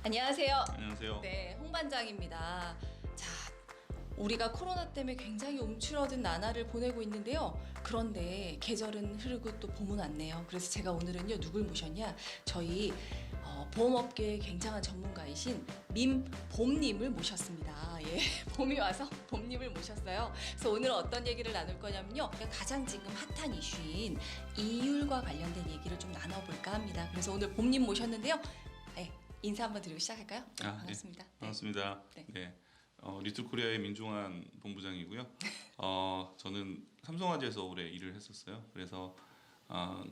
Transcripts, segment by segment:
안녕하세요. 안녕하세요. 네, 홍반장입니다. 자, 우리가 코로나 때문에 굉장히 움츠러든 나날을 보내고 있는데요. 그런데 계절은 흐르고 또 봄은 왔네요. 그래서 제가 오늘은요, 누굴 모셨냐? 저희 보험업계의 굉장한 전문가이신 민봄님을 모셨습니다. 예, 봄이 와서 봄님을 모셨어요. 그래서 오늘 어떤 얘기를 나눌 거냐면요, 가장 지금 핫한 이슈인 이율과 관련된 얘기를 좀 나눠볼까 합니다. 그래서 오늘 봄님 모셨는데요. 네, 인사 한번 드리고 시작할까요? 네, 반갑습니다. 네, 반갑습니다. 네. 네. 리틀코리아의 민종환 본부장이고요. 저는 삼성화재에서 오래 일을 했었어요. 그래서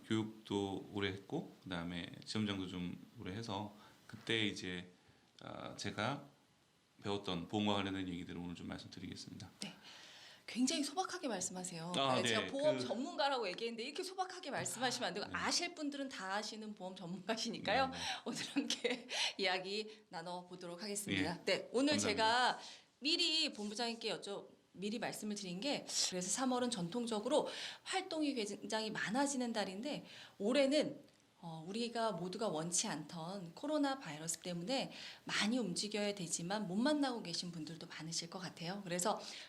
교육도 오래 했고, 그다음에 지점장도 좀 오래 해서 그때 이제 제가 배웠던 보험과 관련된 얘기들을 오늘 좀 말씀드리겠습니다. 네. 굉장히 소박하게 말씀하세요. 네. 제가 보험 전문가라고 얘기했는데 이렇게 소박하게 말씀하시면 안 되고, 네. 아실 분들은 다 아시는 보험 전문가시니까요. 네. 오늘 함께 이야기 나눠보도록 하겠습니다. 네. 네, 오늘 감사합니다. 제가 미리 본부장님께 미리 말씀을 드린 게, 그래서 3월은 전통적으로 활동이 굉장히 많아지는 달인데, 올해는 우리가 모두가 원치 않던 코로나 바이러스 때문에 많이 움직여야 되지만 못 만나고 계신 분들도 많으실 것 같아요.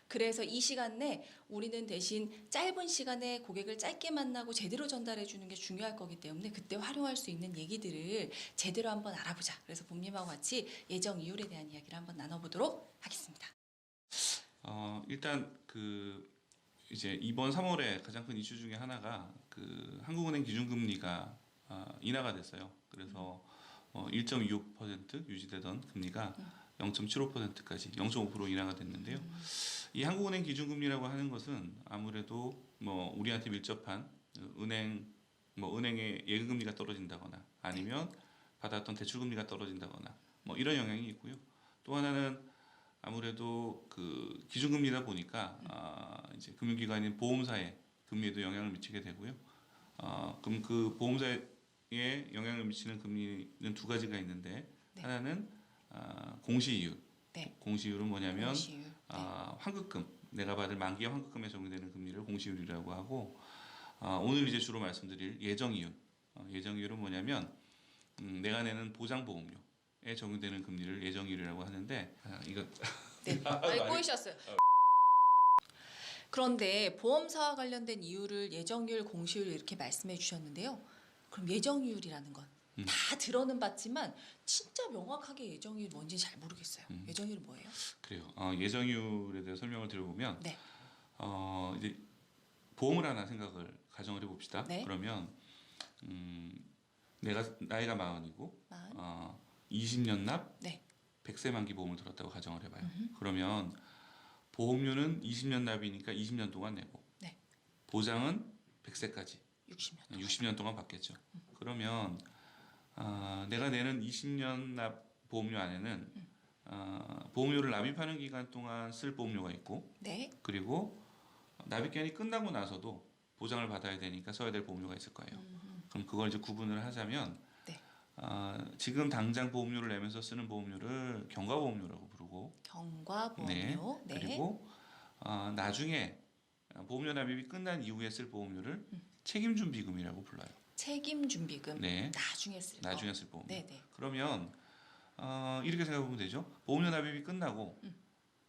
그래서 이 시간 내 우리는 대신 짧은 시간에 고객을 짧게 만나고 제대로 전달해 주는 게 중요할 거기 때문에 그때 활용할 수 있는 얘기들을 제대로 한번 알아보자. 그래서 봄님하고 같이 예정 이율에 대한 이야기를 한번 나눠보도록 하겠습니다. 일단 이제 이번 3월에 가장 큰 이슈 중에 하나가 한국은행 기준금리가 인하가 됐어요. 그래서 1.26% 유지되던 금리가 0.75%까지 0.5% 인하가 됐는데요. 이 한국은행 기준금리라고 하는 것은 아무래도 우리한테 밀접한 은행의 예금금리가 떨어진다거나 아니면 받았던 대출금리가 떨어진다거나 이런 영향이 있고요. 또 하나는 아무래도 기준금리다 보니까 이제 금융기관인 보험사의 금리에도 영향을 미치게 되고요. 그럼 보험사에 영향을 미치는 금리는 두 가지가 있는데, 네. 하나는 공시이율. 네. 공시이율은 뭐냐면 공시이율. 네. 환급금, 내가 받을 만기의 환급금에 적용되는 금리를 공시이율이라고 하고, 오늘 이제 주로 말씀드릴 예정이율. 예정이율은 뭐냐면 내가 내는 보장보험료에 적용되는 금리를 예정이율이라고 하는데, 이거 네, 많이 꼬이셨어요. 그런데 보험사와 관련된 이유를 예정이율, 공시이율 이렇게 말씀해 주셨는데요. 그럼 예정이율이라는 건 다 들어는 봤지만 진짜 명확하게 예정이율 뭔지 잘 모르겠어요. 예정이율은 뭐예요? 그래요. 예정이율에 대해 설명을 드려보면, 네. 이제 보험을 하나 가정을 해봅시다. 네. 그러면 내가 나이가 40이고 20년 납 네. 100세 만기 보험을 들었다고 가정을 해봐요. 그러면 보험료는 20년 납이니까 20년 동안 내고, 네. 보장은 100세까지 60년 동안. 60년 동안 받겠죠. 그러면 내가 내는 20년 납 보험료 안에는 보험료를 납입하는 기간 동안 쓸 보험료가 있고, 네. 그리고 납입기간이 끝나고 나서도 보장을 받아야 되니까 써야 될 보험료가 있을 거예요. 그럼 그걸 이제 구분을 하자면, 네. 지금 당장 보험료를 내면서 쓰는 보험료를 경과보험료라고 부르고, 경과보험료. 네. 그리고 나중에 보험료 납입이 끝난 이후에 쓸 보험료를 책임준비금이라고 불러요. 책임준비금. 네. 나중에 쓸 거. 나중에 쓸 보험료. 네, 네. 그러면 이렇게 생각해보면 되죠. 보험료 납입이 끝나고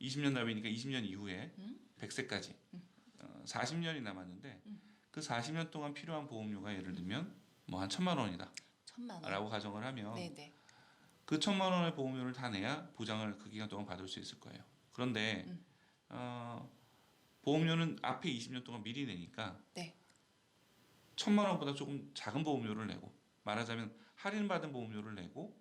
20년 납이니까 20년 이후에 100세까지 40년이 남았는데, 그 40년 동안 필요한 보험료가 예를 들면 한 1,000만 원이다 1,000만 원. 라고 가정을 하면, 네, 네. 그 1,000만 원의 보험료를 다 내야 보장을 그 기간 동안 받을 수 있을 거예요. 그런데 보험료는 앞에 20년 동안 미리 내니까 네. 1,000만 원보다 조금 작은 보험료를 내고, 말하자면 할인받은 보험료를 내고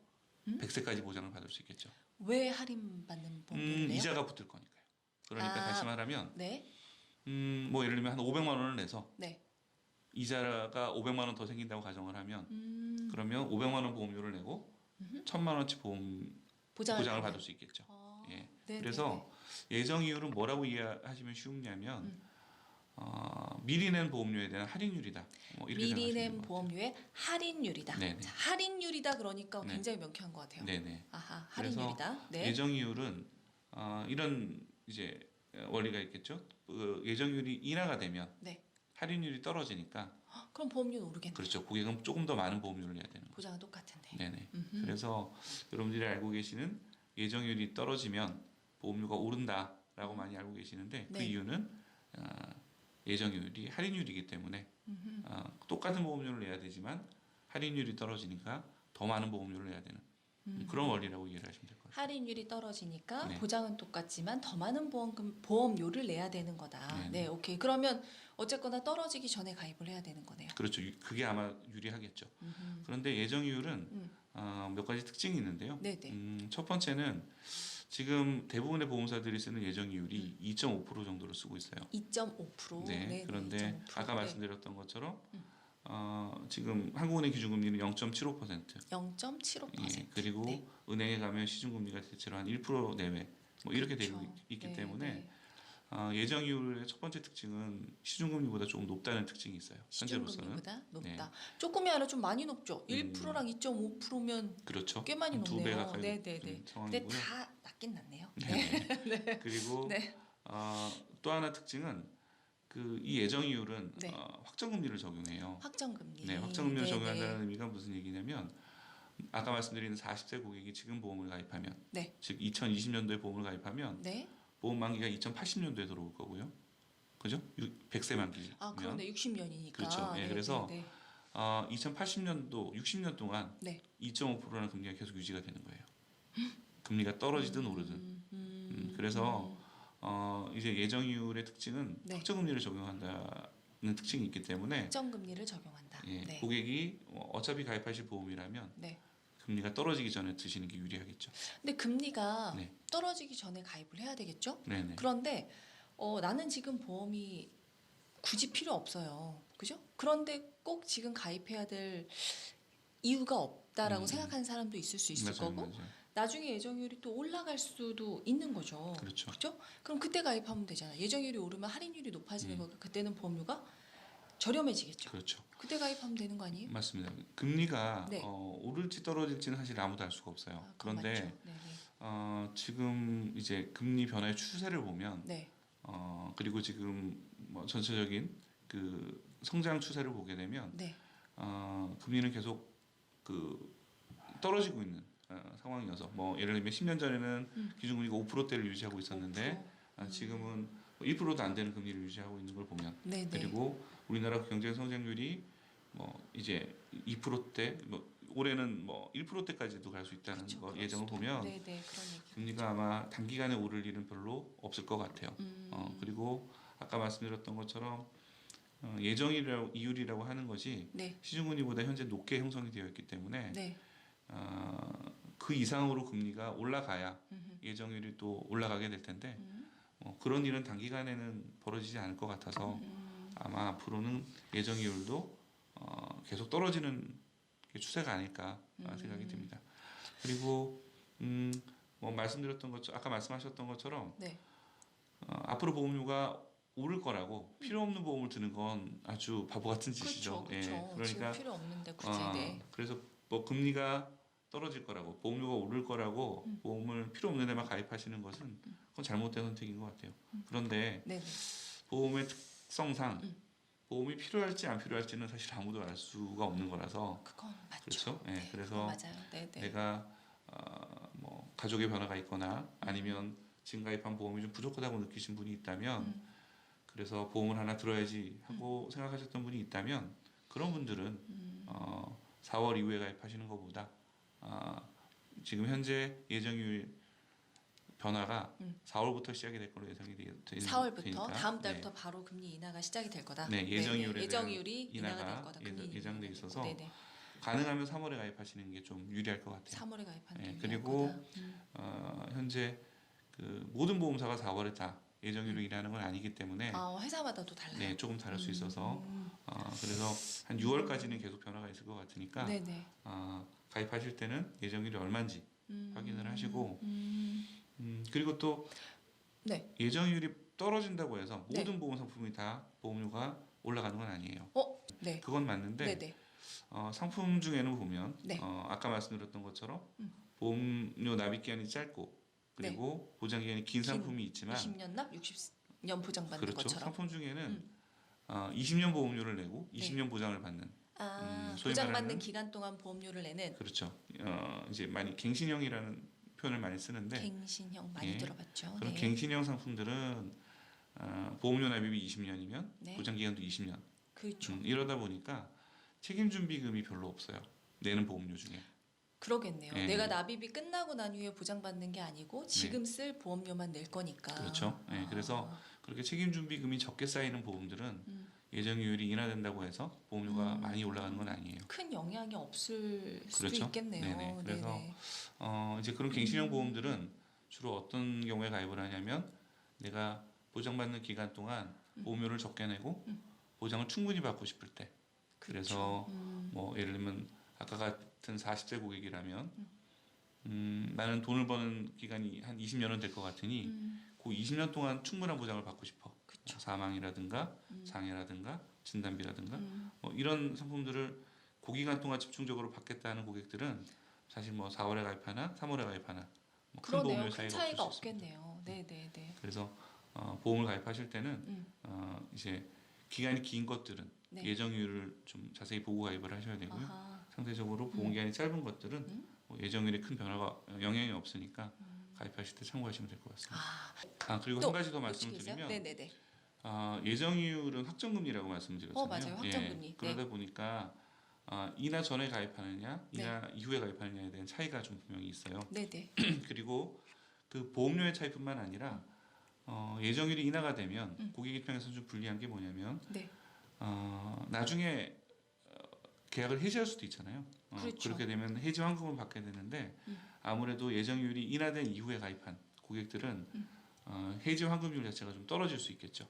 100세까지 보장을 받을 수 있겠죠. 왜 할인받는 보험료를 내요? 이자가 붙을 거니까요. 그러니까 다시 말하면 네. 예를 들면 한 500만 원을 내서 네. 이자가 500만 원 더 생긴다고 가정을 하면, 그러면 500만 원 보험료를 내고 1,000만 원치 보장을 받을 수 있겠죠. 예. 네, 그래서 예정이율은 뭐라고 이해하시면 쉬우냐면 미리 낸 보험료에 대한 할인율이다. 이렇게 미리 생각하시면 낸 될 것 보험료의 할인율이다. 네네. 자, 할인율이다 그러니까 네. 굉장히 명쾌한 것 같아요. 네네. 아하, 그래서 할인율이다. 네. 예정이율은 이런 이제 원리가 있겠죠. 예정이율이 인하가 되면 네. 할인율이 떨어지니까 그럼 보험료는 오르겠네. 그렇죠. 고객은 조금 더 많은 보험료를 내야 되는 거죠. 보장은 똑같은데. 네네. 음흠. 그래서 여러분들이 알고 계시는 예정률이 떨어지면 보험료가 오른다라고 많이 알고 계시는데 그 네. 이유는 예정률이 할인율이기 때문에 똑같은 보험료를 내야 되지만 할인율이 떨어지니까 더 많은 보험료를 내야 되는 그런 원리라고 이해를 하시면 될 것 같아요. 할인율이 떨어지니까 네. 보장은 똑같지만 더 많은 보험료를 내야 되는 거다. 네. 네, 오케이. 그러면 어쨌거나 떨어지기 전에 가입을 해야 되는 거네요. 그렇죠. 그게 아마 유리하겠죠. 음흠. 그런데 예정률은 몇 가지 특징이 있는데요. 네네. 첫 번째는 지금 대부분의 보험사들이 쓰는 예정이율이 2.5% 정도로 쓰고 있어요. 2.5%. 네. 네네, 그런데 2.5%. 아까 네. 말씀드렸던 것처럼 지금 한국은행 기준금리는 0.75%. 0.75%. 예, 그리고 네. 은행에 가면 시중금리가 대체로 한 1% 내외 뭐 이렇게 되고 그렇죠. 있기 네, 때문에 네. 예정이율의 첫 번째 특징은 시중금리보다 조금 높다는 특징이 있어요. 현재로서는. 시중금리보다 네. 높다. 조금이 아니라 좀 많이 높죠. 1%랑 2.5%면 그렇죠. 꽤 많이 한 두 배 높네요. 가까이 네네네. 높은 근데 상황이고요. 다 낮긴 낮네요. 네. 그리고 네. 또 하나 특징은 이 예정이율은 네. 확정금리를 적용해요. 확정금리. 네, 확정금리를 네네. 적용한다는 의미가 무슨 얘기냐면 아까 말씀드린 40세 고객이 지금 보험을 가입하면, 네. 즉 2020년도에 보험을 가입하면 네. 보험 만기가 2080년도에 들어올 거고요. 그죠? 100세 만기면. 아, 그런데 60년이니까. 그렇죠. 예, 네, 그래서 네, 2080년도 60년 동안 네. 2.5%라는 금리가 계속 유지가 되는 거예요. 금리가 떨어지든 오르든. 그래서 이제 예정이율의 특징은 네. 확정금리를 적용한다는 특징이 있기 때문에 확정금리를 적용한다. 예, 네. 고객이 어차피 가입하실 보험이라면 네. 금리가 떨어지기 전에 드시는 게 유리하겠죠. 근데 금리가 네. 떨어지기 전에 가입을 해야 되겠죠? 네네. 그런데 나는 지금 보험이 굳이 필요 없어요. 그죠? 그런데 꼭 지금 가입해야 될 이유가 없다라고 생각하는 사람도 있을 수 있을 맞아요, 거고 맞아요. 나중에 예정률이 또 올라갈 수도 있는 거죠. 그렇죠. 그죠? 그럼 그때 가입하면 되잖아. 예정률이 오르면 할인율이 높아지는 거니까 그때는 보험료가 저렴해지겠죠. 그렇죠. 그때 가입하면 되는 거 아니에요? 맞습니다. 금리가 네. 오를지 떨어질지는 사실 아무도 알 수가 없어요. 아, 그건 그런데 맞죠. 네네. 지금 이제 금리 변화의 추세를 보면 네. 그리고 지금 뭐 전체적인 그 성장 추세를 보게 되면 네. 금리는 계속 떨어지고 있는 상황이어서 뭐 예를 들면 10년 전에는 기준금리가 5%대를 유지하고 있었는데 5%. 지금은 1%도 안 되는 금리를 유지하고 있는 걸 보면 네네. 그리고 우리나라 경제 성장률이 뭐 이제 2%대 뭐 올해는 뭐 1%대까지도 갈 수 있다는 그쵸, 거 그럴 예정을 수도. 보면 네네, 그런 얘기. 금리가 아마 단기간에 오를 일은 별로 없을 것 같아요. 그리고 아까 말씀드렸던 것처럼 이율이라고 하는 것이 네. 시중금리보다 현재 높게 형성이 되어 있기 때문에 네. 그 이상으로 금리가 올라가야 음흠. 예정률이 또 올라가게 될 텐데 음. 그런 일은 단기간에는 벌어지지 않을 것 같아서 아마 앞으로는 예정이율도 계속 떨어지는 게 추세가 아닐까 생각이 듭니다. 그리고 뭐 말씀드렸던 것처럼 아까 말씀하셨던 것처럼 네. 앞으로 보험료가 오를 거라고 필요 없는 보험을 드는 건 아주 바보 같은 짓이죠. 그렇죠. 예, 지금 그러니까 필요 없는데 굳이. 네. 그래서 뭐 금리가 떨어질 거라고 보험료가 오를 거라고 보험을 필요 없는 데만 가입하시는 것은 그건 잘못된 선택인 것 같아요. 그런데 네네. 보험의 특성상 보험이 필요할지 안 필요할지는 사실 아무도 알 수가 없는 거라서 그건 맞죠. 그렇죠. 예, 네, 그래서 그건 맞아요. 네네. 내가 뭐 가족의 변화가 있거나 아니면 지금 가입한 보험이 좀 부족하다고 느끼신 분이 있다면 그래서 보험을 하나 들어야지 하고 생각하셨던 분이 있다면 그런 분들은 4월 이후에 가입하시는 것보다 지금 현재 예정률 변화가 4월부터 시작이 될 걸로 예상이 되니까 4월부터 다음 달부터 바로 금리 인하가 시작이 될 거다. 네, 예정률에 예정률이 인하가 인하가 될 거다. 금리 예정돼 인하가 있어서 될 거다. 네네. 가능하면 3월에 가입하시는 게 좀 유리할 것 같아요. 3월에 가입하는 게 네, 유리할 그리고 거다. 현재 모든 보험사가 4월에 다 예정률로 인하는 건 아니기 때문에 회사마다도 달라요. 네, 조금 다를 수 있어서 그래서 한 6월까지는 계속 변화가 있을 것 같으니까 네네. 가입하실 때는 예정률이 얼마인지 확인을 하시고 그리고 또 네. 예정률이 떨어진다고 해서 네. 모든 보험 상품이 다 보험료가 올라가는 건 아니에요. 네. 그건 맞는데 네네. 상품 중에는 보면 네. 아까 말씀드렸던 것처럼 보험료 납입 기한이 짧고 그리고 보장 기한이 긴 상품이 있지만 20년 납 60년 보장받는 그렇죠. 것처럼. 상품 중에는 20년 보험료를 내고 네. 20년 보장을 받는 소위 보장받는 말하는- 기간 동안 보험료를 내는 그렇죠. 이제 많이 갱신형이라는 표현을 많이 쓰는데 갱신형 많이 예. 들어봤죠. 그런 네. 갱신형 상품들은 보험료 납입이 20년이면 네. 보장 기간도 20년. 그렇죠. 이러다 보니까 책임 준비금이 별로 없어요. 내는 보험료 중에. 그러겠네요. 예. 내가 납입이 끝나고 난 후에 보장받는 게 아니고 지금 쓸 보험료만 낼 거니까. 그렇죠. 예, 그래서 그렇게 책임 준비금이 적게 쌓이는 보험들은 음. 예정이율이 인하된다고 해서 보험료가 많이 올라가는 건 아니에요. 큰 영향이 없을 수도 그렇죠. 있겠네요. 네네. 그래서 네네. 이제 그런 갱신형 보험들은 주로 어떤 경우에 가입을 하냐면 내가 보장받는 기간 동안 보험료를 적게 내고 보장을 충분히 받고 싶을 때. 그래서 뭐 예를 들면 아까 같은 40세 고객이라면 나는 돈을 버는 기간이 한 20년은 될 것 같으니 그 20년 동안 충분한 보장을 받고 싶어. 그쵸. 사망이라든가 장애라든가 진단비라든가 뭐 이런 상품들을 그 기간 동안 집중적으로 받겠다는 고객들은 사실 뭐 4월에 가입하나 3월에 가입하나 뭐 큰 그러네요. 보험료 큰 차이가 차이가 없을 수 있습니다. 없겠네요. 네네네. 그래서 보험을 가입하실 때는 이제 기간이 긴 것들은 네. 예정률을 좀 자세히 보고 가입을 하셔야 되고요. 아하. 상대적으로 보험 기간이 짧은 것들은 뭐 예정률에 큰 변화가 영향이 없으니까 가입하실 때 참고하시면 될 것 같습니다. 그리고 또 한 가지 더 놓치기 말씀드리면 네네네. 예정이율은 확정금리라고 말씀드렸잖아요. 맞아요. 확정금리. 네. 그러다 보니까 인하 전에 가입하느냐, 네. 인하 이후에 가입하느냐에 대한 차이가 좀 분명히 있어요. 네네. 그리고 그 보험료의 차이뿐만 아니라 예정일이 인하가 되면 고객 입장에서 좀 불리한 게 뭐냐면 네. 나중에 계약을 해지할 수도 있잖아요. 그렇죠. 그렇게 되면 해지 환급을 받게 되는데 아무래도 예정률이 인하된 이후에 가입한 고객들은 해지 환급률 자체가 좀 떨어질 수 있겠죠.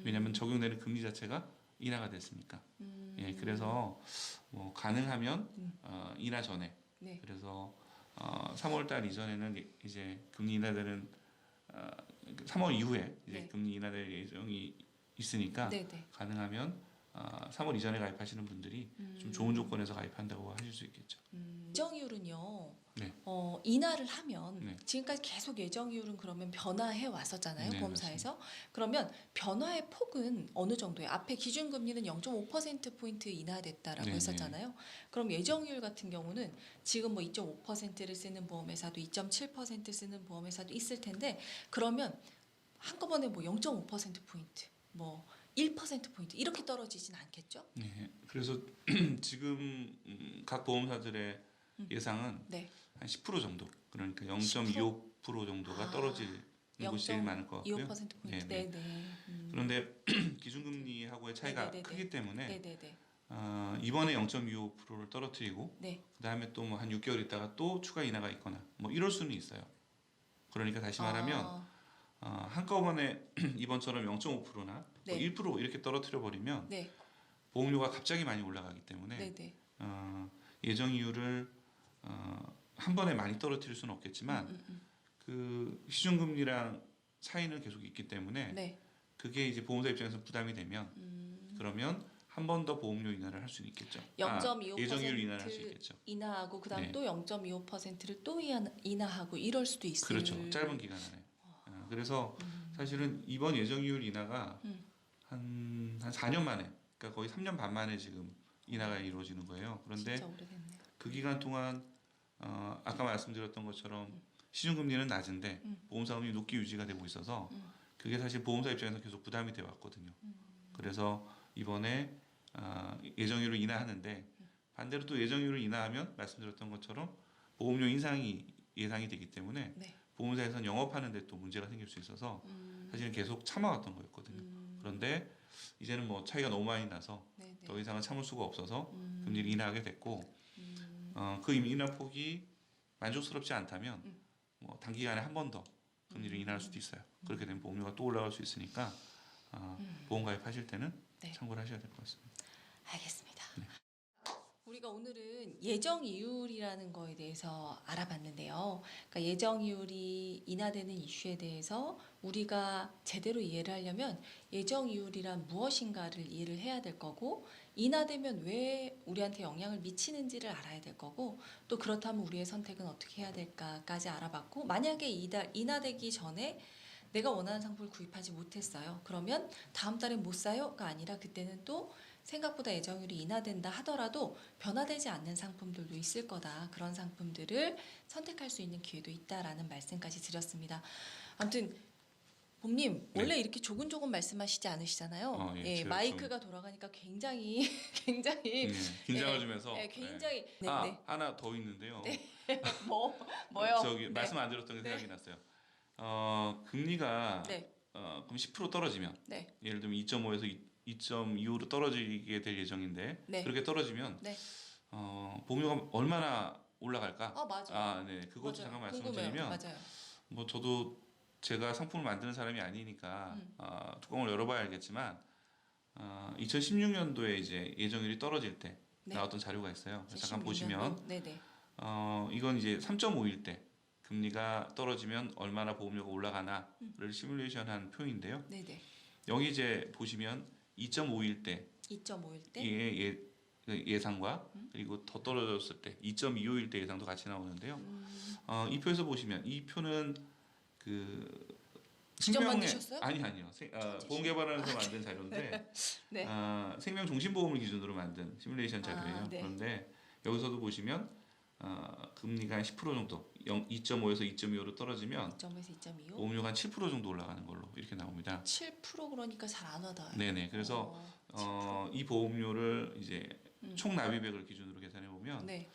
왜냐하면 적용되는 금리 자체가 인하가 됐으니까. 예, 그래서 뭐 가능하면 인하 전에. 네. 그래서 3월달 이전에는 이제 금리 인하되는 3월 이후에 이제 네. 금리 인하될 예정이 있으니까 네네. 가능하면 3월 이전에 가입하시는 분들이 좀 좋은 조건에서 가입한다고 하실 수 있겠죠. 예정이율은요. 네. 인하를 하면 네. 지금까지 계속 예정이율은 그러면 변화해 왔었잖아요. 네, 보험사에서. 그러면 변화의 폭은 어느 정도예요? 앞에 기준금리는 0.5% 인하됐다라고 네, 했었잖아요. 그럼 예정이율 같은 경우는 지금 뭐 2.5%를 쓰는 보험회사도 2.7% 쓰는 보험회사도 있을 텐데 그러면 한꺼번에 뭐 0.5%포인트 뭐 1%포인트 이렇게 떨어지진 않겠죠? 네. 그래서 지금 각 보험사들의 예상은 네. 한 10% 정도, 그러니까 0.25% 정도가 떨어지는 곳이 제일 많을 것 같고요. 25%포인트. 네네. 네네. 그런데 기준금리하고의 차이가 네네네네. 크기 때문에 네네네. 이번에 0.25%를 떨어뜨리고 네. 그다음에 또 뭐 한 6개월 있다가 또 추가 인하가 있거나 뭐 이럴 수는 있어요. 그러니까 다시 말하면 한꺼번에 이번처럼 0.5%나 네. 1% 이렇게 떨어뜨려 버리면 네. 보험료가 갑자기 많이 올라가기 때문에 네네. 예정이율을 한 번에 많이 떨어뜨릴 수는 없겠지만 그 시중금리랑 차이는 계속 있기 때문에 네. 그게 이제 보험사 입장에서 부담이 되면 그러면 한 번 더 보험료 인하를 할 수는 있겠죠. 0.25% 예정이율 인하를 할 수 있겠죠. 인하하고 그다음 네. 또 0.25%를 또 인하하고 이럴 수도 있을. 그렇죠. 짧은 기간 안에. 그래서 사실은 이번 예정이율 인하가 한 4년 만에, 그러니까 거의 3년 반 만에 지금 인하가 이루어지는 거예요. 그런데 진짜 오래됐네요. 그 기간 동안 아까 말씀드렸던 것처럼 시중금리는 낮은데 보험사금리 높게 유지가 되고 있어서 그게 사실 보험사 입장에서 계속 부담이 돼 왔거든요. 그래서 이번에 예정률을 인하하는데 반대로 또 예정률을 인하하면 말씀드렸던 것처럼 보험료 인상이 예상이 되기 때문에 네. 보험사에서는 영업하는 데 또 문제가 생길 수 있어서 사실은 계속 참아왔던 거였거든요. 그런데 이제는 뭐 차이가 너무 많이 나서 네네. 더 이상은 참을 수가 없어서 금리를 인하하게 됐고 그 인하 폭이 만족스럽지 않다면 뭐 단기간에 한 번 더 금리를 인하할 수도 있어요. 그렇게 되면 보험료가 또 올라갈 수 있으니까 보험 가입하실 때는 네. 참고를 하셔야 될 것 같습니다. 알겠습니다. 우리가 오늘은 예정이율이라는 거에 대해서 알아봤는데요. 그러니까 예정이율이 인하되는 이슈에 대해서 우리가 제대로 이해를 하려면 예정이율이란 무엇인가를 이해를 해야 될 거고 인하되면 왜 우리한테 영향을 미치는지를 알아야 될 거고 또 그렇다면 우리의 선택은 어떻게 해야 될까까지 알아봤고 만약에 인하되기 전에 내가 원하는 상품을 구입하지 못했어요. 그러면 다음 달엔 못 사요가 아니라 그때는 또 생각보다 예정률이 인하된다 하더라도 변화되지 않는 상품들도 있을 거다. 그런 상품들을 선택할 수 있는 기회도 있다라는 말씀까지 드렸습니다. 아무튼 봄님 네. 원래 이렇게 조곤조곤 말씀하시지 않으시잖아요. 예, 예, 제가 마이크가 돌아가니까 굉장히 굉장히 긴장을 예, 주면서 예, 굉장히 네, 아 네. 하나 더 있는데요. 뭐요? 저기 네. 말씀 안 드렸던 게 네. 생각이 났어요. 금리가 네. 그럼 10% 떨어지면 네. 예를 들면 2.5에서 2.25로 떨어지게 될 예정인데 네. 그렇게 떨어지면 네. 보험료가 얼마나 올라갈까? 맞아. 네. 그것도 맞아요. 잠깐 말씀을 궁금해요. 드리면 맞아요. 뭐 저도 제가 상품을 만드는 사람이 아니니까 음. 뚜껑을 열어봐야 알겠지만 2016년도에 이제 예정률이 떨어질 때 네. 나왔던 자료가 있어요. 잠깐 16년도? 보시면 네네. 이건 이제 3.5일 때 금리가 떨어지면 얼마나 보험료가 올라가나를 시뮬레이션한 표인데요. 네네. 여기 이제 보시면 2.5일 때 2.5일 때. 그 예상과 그리고 더 떨어졌을 때 2.25일 때 예상도 같이 나오는데요. 이 표에서 보시면 이 표는 그 직접 만드셨어요? 아니요. 보험개발원에서 만든 자료인데 네. 생명 종신보험을 기준으로 만든 시뮬레이션 자료예요. 네. 그런데 여기서도 보시면 금리가 한 10% 정도 2.5에서 2.25로 떨어지면 2.5에서 2.25. 보험료가 한 7% 정도 올라가는 걸로 이렇게 나옵니다. 7% 그러니까 잘 안 와닿아요. 네네. 그래서 7%. 이 보험료를 이제 음. 총 납입액을 기준으로 계산해 보면 네.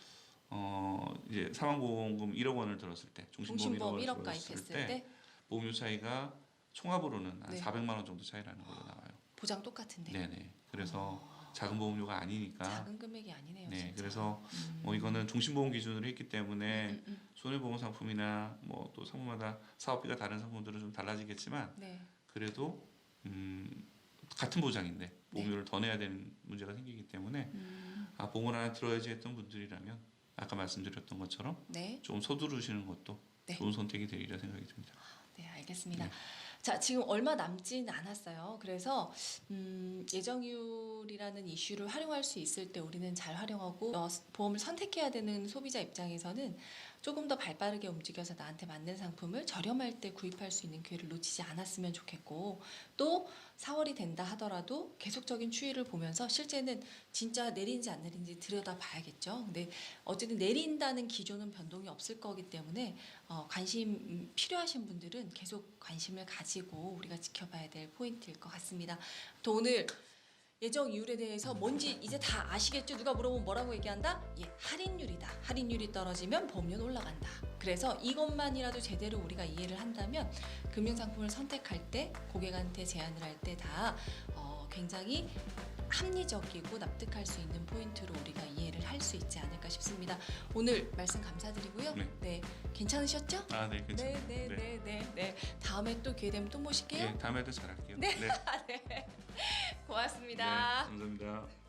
이제 사망보험금 1억 원을 들었을 때 종신보험 1억 종신보험 원을 1억 들었을 가입했을 때 때 보험료 차이가 총합으로는 한 네. 400만 원 정도 차이 나는 걸로 나와요. 보장 똑같은데. 네네. 그래서 작은 보험료가 아니니까. 작은 금액이 아니네요. 네. 진짜. 그래서 뭐 이거는 종신보험 기준으로 했기 때문에 음. 손해보험 상품이나 뭐 또 상품마다 사업비가 다른 상품들은 좀 달라지겠지만 네. 그래도 같은 보장인데 보험료를 더 내야 되는 문제가 생기기 때문에 보험을 하나 들어야지 했던 분들이라면 아까 말씀드렸던 것처럼 네. 좀 서두르시는 것도 네. 좋은 선택이 되리라 생각이 듭니다. 네, 알겠습니다. 네. 자, 지금 얼마 남진 않았어요. 그래서 예정률이라는 이슈를 활용할 수 있을 때 우리는 잘 활용하고 보험을 선택해야 되는 소비자 입장에서는 조금 더 발빠르게 움직여서 나한테 맞는 상품을 저렴할 때 구입할 수 있는 기회를 놓치지 않았으면 좋겠고 또 4월이 된다 하더라도 계속적인 추이를 보면서 실제는 진짜 내리는지 안 내리는지 들여다봐야겠죠. 근데 어쨌든 내린다는 기조는 변동이 없을 거기 때문에 관심 필요하신 분들은 계속 관심을 가지고 우리가 지켜봐야 될 포인트일 것 같습니다. 또 오늘 예정 이율에 대해서 뭔지 이제 다 아시겠죠? 누가 물어보면 뭐라고 얘기한다? 예, 할인율이다. 할인율이 떨어지면 보험료는 올라간다. 그래서 이것만이라도 제대로 우리가 이해를 한다면 금융상품을 선택할 때 고객한테 제안을 할 때 다 굉장히 합리적이고 납득할 수 있는 포인트로 우리가 이해를 할 수 있지 않을까 싶습니다. 오늘 말씀 감사드리고요. 네. 괜찮으셨죠? 네, 괜찮아요. 네. 다음에 또 기회 되면 또 모실게요. 네, 다음에도 잘할게요. 네. 네. 고맙습니다. 네, 감사합니다.